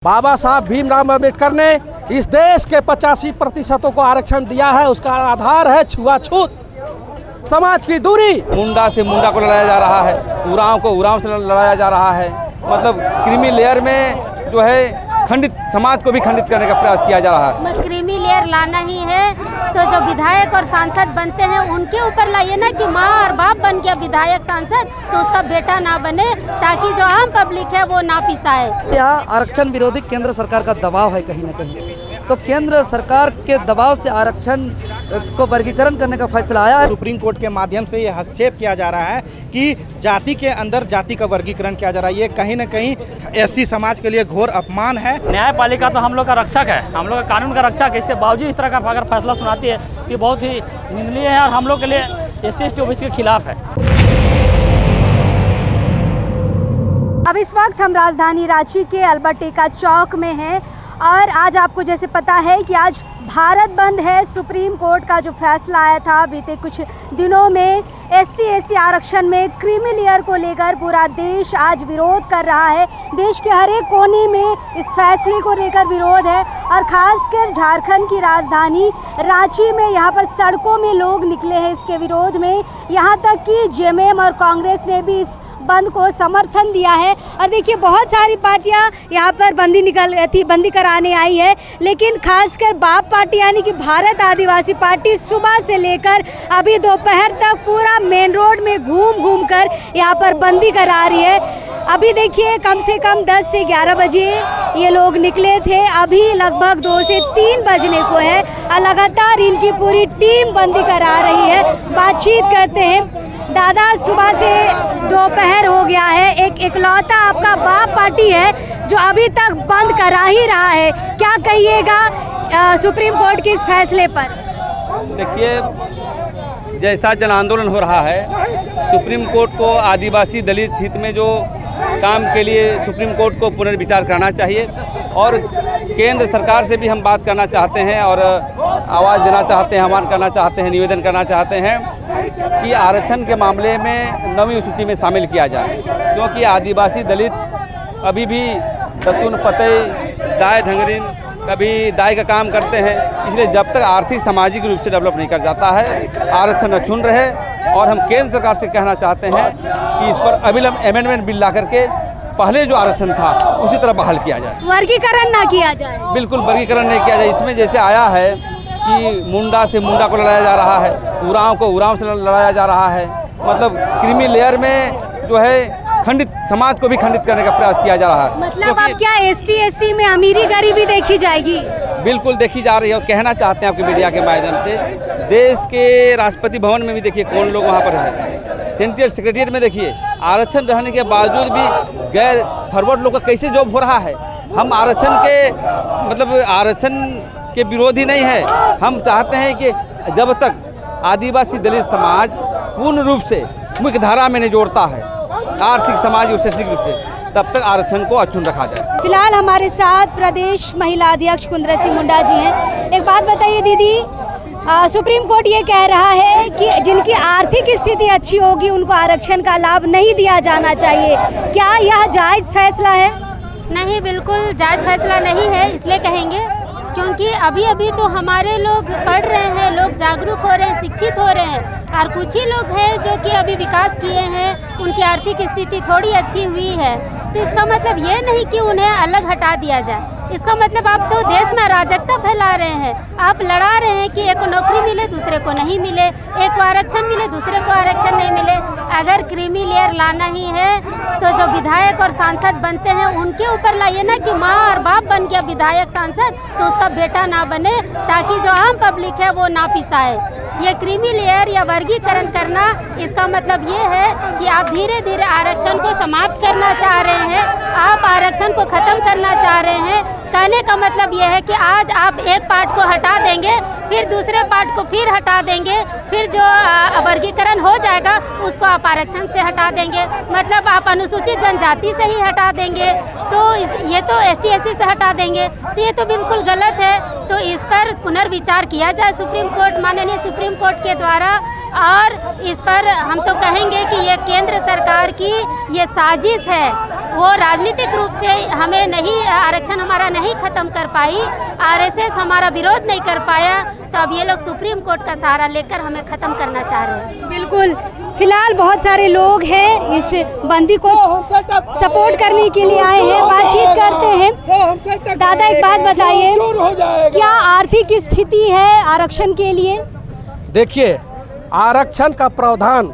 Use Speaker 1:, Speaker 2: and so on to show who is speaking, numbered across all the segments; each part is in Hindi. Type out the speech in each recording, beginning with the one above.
Speaker 1: बाबा साहब भीमराव अम्बेडकर ने इस देश के 85% को आरक्षण दिया है। उसका आधार है छुआछूत, समाज की दूरी।
Speaker 2: मुंडा से मुंडा को लड़ाया जा रहा है, उरांव को उरांव से लड़ाया जा रहा है। मतलब क्रीमी लेयर में जो है खंडित समाज को भी खंडित करने का प्रयास किया जा रहा है।
Speaker 3: क्रीमी लेयर लाना ही है तो जो विधायक और सांसद बनते हैं उनके ऊपर लाइए ना कि माँ और बाप बन गया विधायक सांसद तो उसका बेटा ना बने, ताकि जो आम पब्लिक है वो ना पिसाए।
Speaker 4: यहाँ आरक्षण विरोधी केंद्र सरकार का दबाव है कहीं ना कहीं, तो केंद्र सरकार के दबाव से आरक्षण को वर्गीकरण करने का फैसला आया है।
Speaker 5: सुप्रीम कोर्ट के माध्यम से ये हस्तक्षेप किया जा रहा है कि जाति के अंदर जाति का वर्गीकरण किया जा रहा है। ये कहीं ना कहीं एससी समाज के लिए घोर अपमान है।
Speaker 6: न्यायपालिका तो हम लोग का रक्षक है, हम लोग का कानून का रक्षक है। इसके बावजूद इस तरह का अगर फैसला सुनाती है ये बहुत ही निंदनीय है और हम लोग के लिए SC/ST ओबीसी के खिलाफ है।
Speaker 7: अब इस वक्त हम राजधानी रांची के अल्बर्ट एक्का चौक में हैं और आज आपको जैसे पता है कि आज भारत बंद है। सुप्रीम कोर्ट का जो फैसला आया था बीते कुछ दिनों में ST/SC आरक्षण में क्रीमी लेयर को लेकर पूरा देश आज विरोध कर रहा है। देश के हर एक कोने में इस फैसले को लेकर विरोध है और ख़ासकर झारखंड की राजधानी रांची में यहाँ पर सड़कों में लोग निकले हैं इसके विरोध में। यहाँ तक कि JMM और कांग्रेस ने भी इस बंद को समर्थन दिया है। और देखिए बहुत सारी पार्टियाँ यहाँ पर बंदी कराने आई है, लेकिन खासकर बाप पार्टी यानी कि भारत आदिवासी पार्टी सुबह से लेकर अभी दोपहर तक पूरा मेन रोड में घूम कर यहाँ पर बंदी करा रही है। अभी देखिए कम से कम 10 से 11 बजे ये लोग निकले थे, अभी लगभग 2 से 3 बजने को है और लगातार इनकी पूरी टीम बंदी करा रही है। बातचीत करते हैं। दादा, सुबह से दोपहर हो गया है, एक इकलौता आपका बाप पार्टी है जो अभी तक बंद करा ही रहा है, क्या कहिएगा सुप्रीम कोर्ट के इस फैसले पर?
Speaker 2: देखिए जैसा जन आंदोलन हो रहा है, सुप्रीम कोर्ट को आदिवासी दलित हित में जो काम के लिए सुप्रीम कोर्ट को पुनर्विचार करना चाहिए और केंद्र सरकार से भी हम बात करना चाहते हैं और आवाज़ देना चाहते हैं, आह्वान करना चाहते हैं, निवेदन करना चाहते हैं कि आरक्षण के मामले में 9वीं सूची में शामिल किया जाए, क्योंकि आदिवासी दलित अभी भी दत्तून पतई दाय ढंगरीन कभी दाई का काम करते हैं। इसलिए जब तक आर्थिक सामाजिक रूप से डेवलप नहीं कर जाता है आरक्षण अक्षुण्ण रहे। और हम केंद्र सरकार से कहना चाहते हैं कि इस पर अविलंब अमेंडमेंट बिल ला करके पहले जो आरक्षण था उसी तरह बहाल किया जाए,
Speaker 7: वर्गीकरण ना किया जाए।
Speaker 2: बिल्कुल वर्गीकरण नहीं किया जाए। इसमें जैसे आया है कि मुंडा से मुंडा को लड़ाया जा रहा है, उरांव को उरांव से लड़ाया जा रहा है। मतलब क्रीमी लेयर में जो है खंडित समाज को भी खंडित करने का प्रयास किया जा रहा है।
Speaker 7: मतलब अब क्या ST/SC में अमीरी गरीबी देखी जाएगी?
Speaker 2: बिल्कुल देखी जा रही है। और कहना चाहते हैं आपके मीडिया के माध्यम से, देश के राष्ट्रपति भवन में भी देखिए कौन लोग वहाँ पर है, सेंट्रल सेक्रेटरिएट में देखिए आरक्षण रहने के बावजूद भी गैर फॉरवर्ड लोग का कैसे जॉब हो रहा है। हम आरक्षण के मतलब आरक्षण के विरोधी नहीं है। हम चाहते हैं कि जब तक आदिवासी दलित समाज पूर्ण रूप से मुख्य धारा में नहीं जोड़ता है आर्थिक समाज और शैक्षणिक रूप से, तब तक आरक्षण को अक्षुण्ण रखा जाए।
Speaker 7: फिलहाल हमारे साथ प्रदेश महिला अध्यक्ष कुंद्रसी मुंडा जी हैं। एक बात बताइए दीदी, सुप्रीम कोर्ट ये कह रहा है कि जिनकी आर्थिक स्थिति अच्छी होगी उनको आरक्षण का लाभ नहीं दिया जाना चाहिए, क्या यह जायज़ फैसला है?
Speaker 3: नहीं, बिल्कुल जायज़ फैसला नहीं है। इसलिए कहेंगे क्योंकि अभी अभी तो हमारे लोग पढ़ रहे हैं, लोग जागरूक हो रहे हैं, शिक्षित हो रहे हैं और कुछ ही लोग हैं जो कि अभी विकास किए हैं, उनकी आर्थिक स्थिति थोड़ी अच्छी हुई है। तो इसका मतलब ये नहीं कि उन्हें अलग हटा दिया जाए। इसका मतलब आप तो देश में अराजकता फैला रहे हैं। आप लड़ा रहे हैं कि एक को नौकरी मिले दूसरे को नहीं मिले, एक को आरक्षण मिले दूसरे को आरक्षण नहीं मिले। अगर क्रीमी लेयर लाना ही है तो जो विधायक और सांसद बनते हैं उनके ऊपर लाइए ना कि माँ और बाप बन गया विधायक सांसद तो उसका बेटा ना बने, ताकि जो आम पब्लिक है वो ना पिसाए। ये क्रीमी लेयर या वर्गीकरण करना, इसका मतलब ये है कि आप धीरे धीरे आरक्षण को समाप्त करना चाह रहे हैं, आप आरक्षण को ख़त्म करना चाह रहे हैं। कहने का मतलब ये है कि आज आप एक पार्ट को हटा देंगे, फिर दूसरे पार्ट को फिर हटा देंगे, फिर जो वर्गीकरण हो जाएगा उसको आप आरक्षण से हटा देंगे, मतलब आप अनुसूचित जनजाति से ही हटा देंगे, तो ये तो ST/SC से हटा देंगे। तो ये तो बिल्कुल गलत है। तो इस पर पुनर्विचार किया जाए। सुप्रीम कोर्ट, माननीय सुप्रीम कोर्ट के द्वारा और इस पर हम तो कहेंगे कि ये केंद्र सरकार की ये साजिश है। वो राजनीतिक रूप से हमें नहीं आरक्षण हमारा नहीं खत्म कर पाई, आरएसएस हमारा विरोध नहीं कर पाया, तो अब ये लोग सुप्रीम कोर्ट का सहारा लेकर हमें खत्म करना चाह रहे हैं।
Speaker 7: बिल्कुल, फिलहाल बहुत सारे लोग हैं इस बंदी को सपोर्ट करने के लिए आए हैं, बातचीत करते हैं। दादा एक बात बताइए, क्या आर्थिक स्थिति है आरक्षण के लिए?
Speaker 1: देखिए, आरक्षण का प्रावधान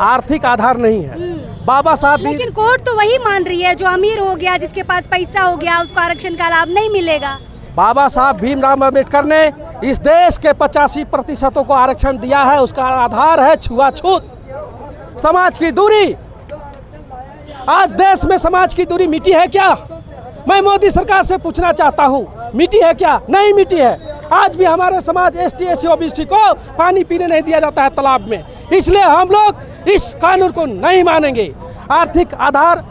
Speaker 1: आर्थिक आधार नहीं है। बाबा साहब भी,
Speaker 7: लेकिन कोर्ट तो वही मान रही है, जो अमीर हो गया, जिसके पास पैसा हो गया, उसको आरक्षण का लाभ नहीं मिलेगा।
Speaker 1: बाबा साहब भीमराव अम्बेडकर ने इस देश के 85% को आरक्षण दिया है। उसका आधार है छुआछूत, समाज की दूरी। आज देश में समाज की दूरी मिटी है क्या? मैं मोदी सरकार से पूछना चाहता हूँ, मिटी है क्या? नहीं मिटी है। आज भी हमारे समाज एसटी, एससी, ओबीसी को पानी पीने नहीं दिया जाता है तालाब में। इसलिए हम लोग इस कानून को नहीं मानेंगे। आर्थिक आधार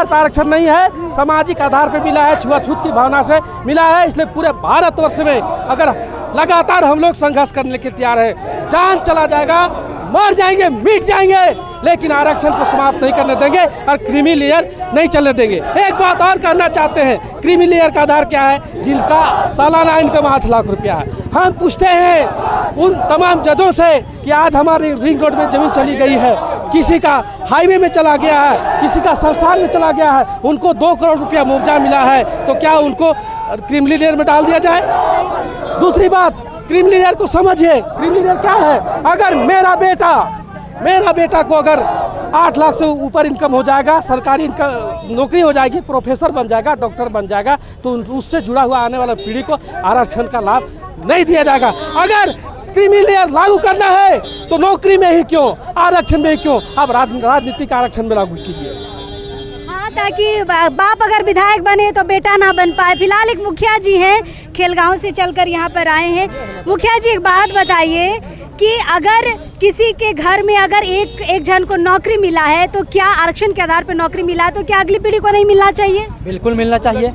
Speaker 1: पर आरक्षण नहीं है, सामाजिक आधार पर मिला है, छुआछूत की भावना से मिला है। इसलिए पूरे भारतवर्ष में अगर लगातार हम लोग संघर्ष करने के लिए तैयार है, जान चला जाएगा, मर जाएंगे, मिट जाएंगे, लेकिन आरक्षण को समाप्त नहीं करने देंगे और क्रीमी लेयर नहीं चलने देंगे। एक बात और कहना चाहते हैं, क्रीमी लेयर का आधार क्या है? जिनका सालाना इनकम 8 लाख रुपया है। हम पूछते हैं उन तमाम जजों से कि आज हमारी रिंग रोड में जमीन चली गई है, किसी का हाईवे में चला गया है, किसी का संस्थान में चला गया है, उनको 2 करोड़ रुपया मुआवजा मिला है, तो क्या उनको क्रीमी लेयर में डाल दिया जाए? दूसरी बात, क्रीमी लेयर को समझिए, क्रीमी लेयर क्या है? अगर मेरा बेटा को अगर 8 लाख से ऊपर इनकम हो जाएगा, सरकारी नौकरी हो जाएगी, प्रोफेसर बन जाएगा, डॉक्टर बन जाएगा, तो उससे जुड़ा हुआ आने वाला पीढ़ी को आरक्षण का लाभ नहीं दिया जाएगा। अगर क्रीमी लेयर लागू करना है तो नौकरी में ही क्यों, आरक्षण में ही क्यों, अब राजनीतिक आरक्षण में लागू कीजिए।
Speaker 7: हाँ, ताकि बाप अगर विधायक बने तो बेटा ना बन पाए। फिलहाल एक मुखिया जी हैं, खेलगांव से चलकर यहाँ पर आए हैं। मुखिया जी एक बात बताइए कि अगर किसी के घर में अगर एक जन को नौकरी मिला है, तो क्या आरक्षण के आधार पर नौकरी मिला है, तो क्या अगली पीढ़ी को नहीं मिलना चाहिए?
Speaker 8: बिल्कुल मिलना चाहिए,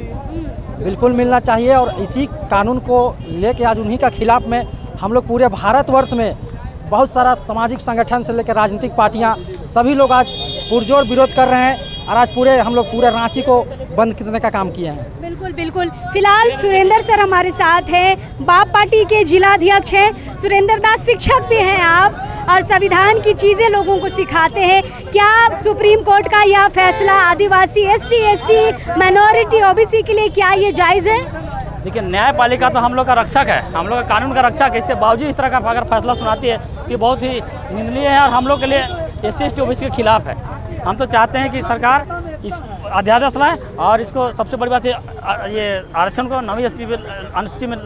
Speaker 8: बिल्कुल मिलना चाहिए। और इसी कानून को लेके आज उन्हीं का खिलाफ में हम लोग पूरे भारतवर्ष में बहुत सारा सामाजिक संगठन से लेकर राजनीतिक पार्टियां सभी लोग आज पुरजोर विरोध कर रहे हैं, और आज हम लोग पूरे रांची को बंद करने का काम किए हैं।
Speaker 7: बिल्कुल बिल्कुल। फिलहाल सुरेंद्र सर हमारे साथ हैं, बाप पार्टी के जिला अध्यक्ष हैं। सुरेंद्र दास, शिक्षक भी हैं आप, और संविधान की चीज़ें लोगों को सिखाते हैं। क्या सुप्रीम कोर्ट का यह फैसला आदिवासी, एसटी, एससी, माइनॉरिटी, ओबीसी के लिए क्या ये जायज़ है?
Speaker 6: देखिए, न्यायपालिका तो हम लोग का रक्षक है, हम लोग का कानून का रक्षक है। इससे बावजूद इस तरह का अगर फैसला सुनाती है कि बहुत ही निंदनीय है और हम लोग के लिए एससी, एसटी, ओबीसी के खिलाफ है। हम तो चाहते हैं कि सरकार इस अध्यादेश लाए और इसको सबसे बड़ी बात ये आरक्षण को 9वीं अनुसूची में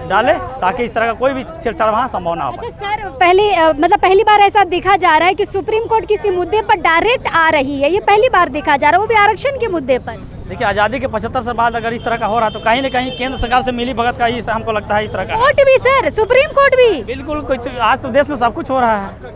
Speaker 6: डाले, ताकि इस तरह का कोई भी छेड़छाड़ वहाँ संभव ना हो।
Speaker 7: अच्छा सर, पहली बार ऐसा देखा जा रहा है कि सुप्रीम कोर्ट किसी मुद्दे पर डायरेक्ट आ रही है, ये पहली बार देखा जा रहा है, वो भी आरक्षण के मुद्दे पर।
Speaker 6: देखिए, आज़ादी के 75 साल बाद अगर इस तरह का हो रहा है तो कहीं न कहीं केंद्र सरकार से मिली भगत का ही हमको लगता है इस तरह का।
Speaker 7: कोर्ट भी सर, सुप्रीम कोर्ट भी
Speaker 6: बिल्कुल। आज तो देश में सब कुछ हो रहा है,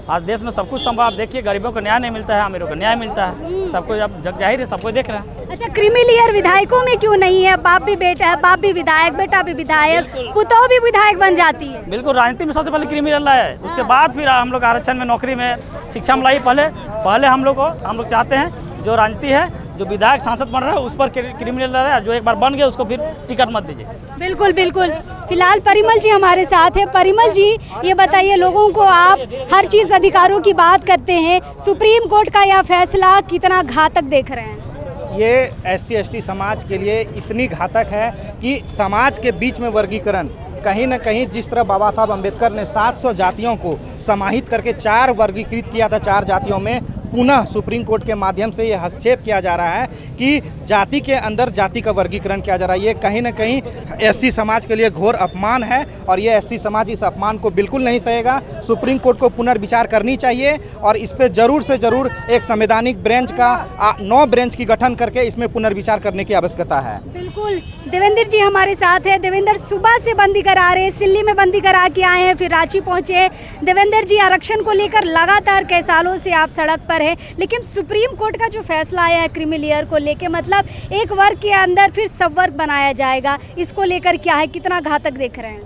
Speaker 6: आज देश में सब कुछ संभव। आप देखिए, गरीबों को न्याय नहीं मिलता है, अमीरों को न्याय मिलता है, सबको अब जग जाहिर है, सबको देख रहा है।
Speaker 7: अच्छा, क्रीमी लेयर विधायकों में क्यों नहीं है? बाप भी बेटा है, बाप भी विधायक, बेटा भी विधायक, पुतौह भी विधायक बन जाती है।
Speaker 6: बिल्कुल, राजनीति में सबसे पहले क्रीमी लेयर लाए, उसके बाद फिर हम लोग आरक्षण में, नौकरी में, शिक्षा में लाई। पहले हम लोग चाहते हैं जो राजनीति है, जो विधायक सांसद बन रहा है उस पर क्रिमिनल है, जो एक बार बन गए उसको फिर टिकट मत दीजिए।
Speaker 7: बिल्कुल बिल्कुल। फिलहाल परिमल जी हमारे साथ है। परिमल जी, ये बताइए, लोगों को आप हर चीज़ अधिकारों की बात करते हैं, सुप्रीम कोर्ट का यह फैसला कितना घातक देख रहे हैं?
Speaker 5: ये एससी, एसटी समाज के लिए इतनी घातक है कि समाज के बीच में वर्गीकरण कहीं न कहीं, जिस तरह बाबा साहब अम्बेडकर ने 700 जातियों को समाहित करके 4 वर्गीकृत किया था, 4 जातियों में, पुनः सुप्रीम कोर्ट के माध्यम से ये हस्तक्षेप किया जा रहा है कि जाति के अंदर जाति का वर्गीकरण किया जा रहा है। ये कहीं न कहीं एससी समाज के लिए घोर अपमान है, और ये एससी समाज इस अपमान को बिल्कुल नहीं सहेगा। सुप्रीम कोर्ट को पुनर्विचार करनी चाहिए, और इस पर ज़रूर से ज़रूर एक संवैधानिक बेंच का 9 बेंच की गठन करके इसमें पुनर्विचार करने की आवश्यकता है।
Speaker 7: बिल्कुल। देवेंद्र जी हमारे साथ है। देवेंद्र, सुबह से बंदी करा रहे, सिल्ली में बंदी करा के आए हैं, फिर रांची पहुंचे। देवेंद्र जी, आरक्षण को लेकर लगातार कई सालों से आप सड़क पर है, लेकिन सुप्रीम कोर्ट का जो फैसला आया है क्रीमी लेयर को लेकर, मतलब एक वर्ग के अंदर फिर सब वर्ग बनाया जाएगा, इसको लेकर क्या है, कितना घातक देख रहे हैं?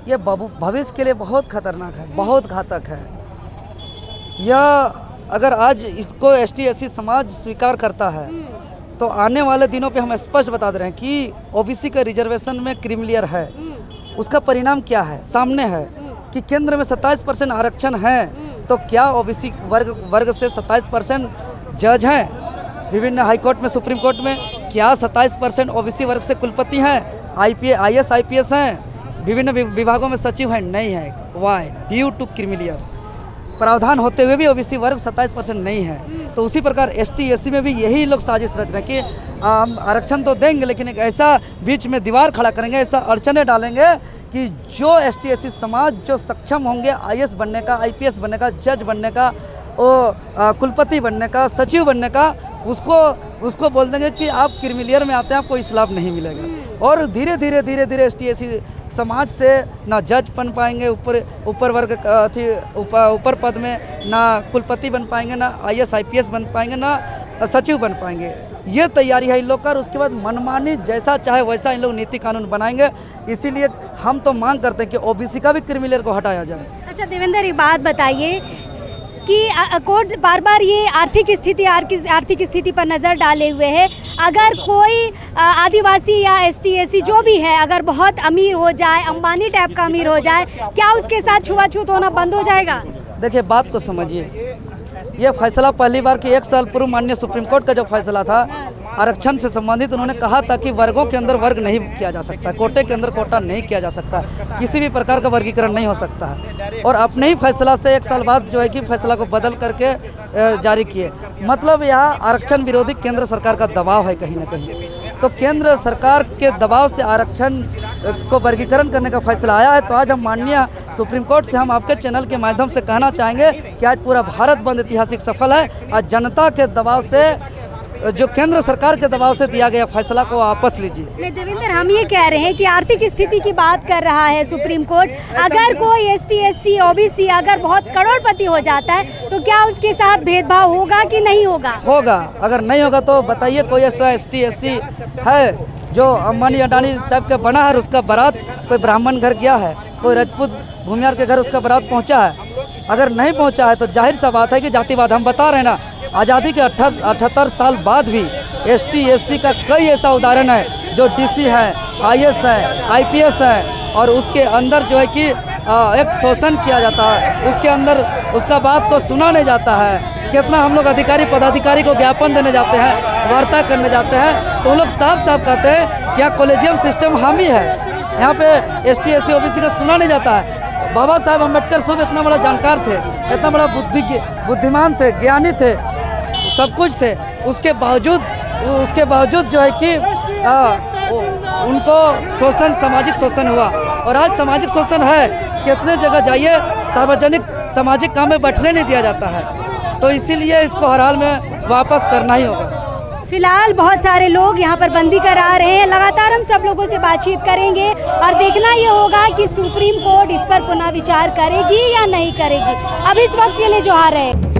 Speaker 4: ये भविष्य के लिए बहुत खतरनाक है, बहुत घातक है। यह अगर आज इसको ST/SC समाज स्वीकार करता है तो आने वाले दिनों पे हम स्पष्ट बता दे रहे हैं कि OBC का रिजर्वेशन में क्रीमिलियर है। उसका परिणाम क्या है, सामने है कि केंद्र में 27% आरक्षण है, तो क्या OBC वर्ग से 27% जज हैं विभिन्न हाई कोर्ट में, सुप्रीम कोर्ट में? क्या 27% OBC वर्ग से कुलपति हैं, IAS IPS हैं, विभिन्न विभागों में सचिव हैं? नहीं है। वाई? ड्यू टू क्रीमिलियर प्रावधान होते हुए भी OBC वर्ग 27% नहीं है। तो उसी प्रकार ST/SC में भी यही लोग साजिश रच रहे हैं कि हम आरक्षण तो देंगे लेकिन एक ऐसा बीच में दीवार खड़ा करेंगे, ऐसा अड़चने डालेंगे कि जो ST/SC समाज जो सक्षम होंगे IAS बनने का, IPS बनने का, जज बनने का, कुलपति बनने का, सचिव बनने का, उसको बोल देंगे कि आप क्रीमिलियर में आते हैं, आपको इस लाभ नहीं मिलेगा। और धीरे धीरे ST/SC समाज से ना जज बन पाएंगे ऊपर वर्ग ऊपर पद में, ना कुलपति बन पाएंगे, ना IAS IPS बन पाएंगे, ना सचिव बन पाएंगे। ये तैयारी है इन लोग का। और उसके बाद मनमानी जैसा चाहे वैसा इन लोग नीति कानून बनाएंगे। इसीलिए हम तो मांग करते हैं कि OBC का भी क्रीमिलियर को हटाया जाए।
Speaker 7: अच्छा देवेंद्र, एक बात बताइए कि कोर्ट बार बार ये आर्थिक स्थिति पर नज़र डाले हुए है। अगर कोई आदिवासी या ST/SC जो भी है अगर बहुत अमीर हो जाए, अंबानी टाइप का अमीर हो जाए, क्या उसके साथ छुआछूत होना बंद हो जाएगा?
Speaker 4: देखिए, बात को समझिए। ये फैसला पहली बार कि 1 साल पूर्व माननीय सुप्रीम कोर्ट का जो फैसला था आरक्षण से संबंधित, उन्होंने कहा था कि वर्गों के अंदर वर्ग नहीं किया जा सकता, कोटे के अंदर कोटा नहीं किया जा सकता, किसी भी प्रकार का वर्गीकरण नहीं हो सकता है। और अपने ही फैसला से 1 साल बाद जो है कि फैसला को बदल करके जारी किए। मतलब यहाँ आरक्षण विरोधी केंद्र सरकार का दबाव है कहीं ना कहीं। तो केंद्र सरकार के दबाव से आरक्षण को वर्गीकरण करने का फैसला आया है। तो आज हम माननीय सुप्रीम कोर्ट से हम आपके चैनल के माध्यम से कहना चाहेंगे कि आज पूरा भारत बंद ऐतिहासिक सफल है। आज जनता के दबाव से, जो केंद्र सरकार के दबाव से दिया गया फैसला को वापस लीजिए।
Speaker 7: देवेंद्र, हम ये कह रहे हैं कि आर्थिक स्थिति की बात कर रहा है सुप्रीम कोर्ट। अगर कोई ST/SC OBC अगर बहुत करोड़पति हो जाता है तो क्या उसके साथ भेदभाव होगा कि नहीं होगा?
Speaker 4: होगा। अगर नहीं होगा तो बताइए, कोई ऐसा ST/SC है जो अंबानी अडानी टाइप का बना है, उसका बारात कोई ब्राह्मण घर गया है, कोई राजपूत भूमियार के घर उसका बारात पहुँचा है? अगर नहीं पहुँचा है तो जाहिर सा बात है कि जातिवाद। हम बता रहे हैं ना, आज़ादी के 78 साल बाद भी ST/SC का कई ऐसा उदाहरण है जो DC है, IAS है, IPS है, और उसके अंदर जो है कि एक शोषण किया जाता है, उसके अंदर उसका बात को सुना नहीं जाता है। कितना हम लोग अधिकारी पदाधिकारी को ज्ञापन देने जाते हैं, वार्ता करने जाते हैं, तो वो लोग साफ साफ कहते हैं क्या कॉलेजियम सिस्टम हम ही है, यहाँ पे ST/SC OBC का सुना नहीं जाता है। बाबा साहब अम्बेडकर साहब इतना बड़ा जानकार थे, इतना बड़ा बुद्धिमान थे, ज्ञानी थे, सब कुछ थे, उसके बावजूद जो है कि उनको शोषण, सामाजिक शोषण हुआ। और आज सामाजिक शोषण है, कितने जगह जाइए सार्वजनिक सामाजिक काम में बैठने नहीं दिया जाता है। तो इसीलिए इसको हर हाल में वापस करना ही होगा।
Speaker 7: फिलहाल बहुत सारे लोग यहाँ पर बंदी करा रहे हैं। लगातार हम सब लोगों से बातचीत करेंगे और देखना ये होगा कि सुप्रीम कोर्ट इस पर पुनः विचार करेगी या नहीं करेगी। अब इस वक्त के लिए जोहार है।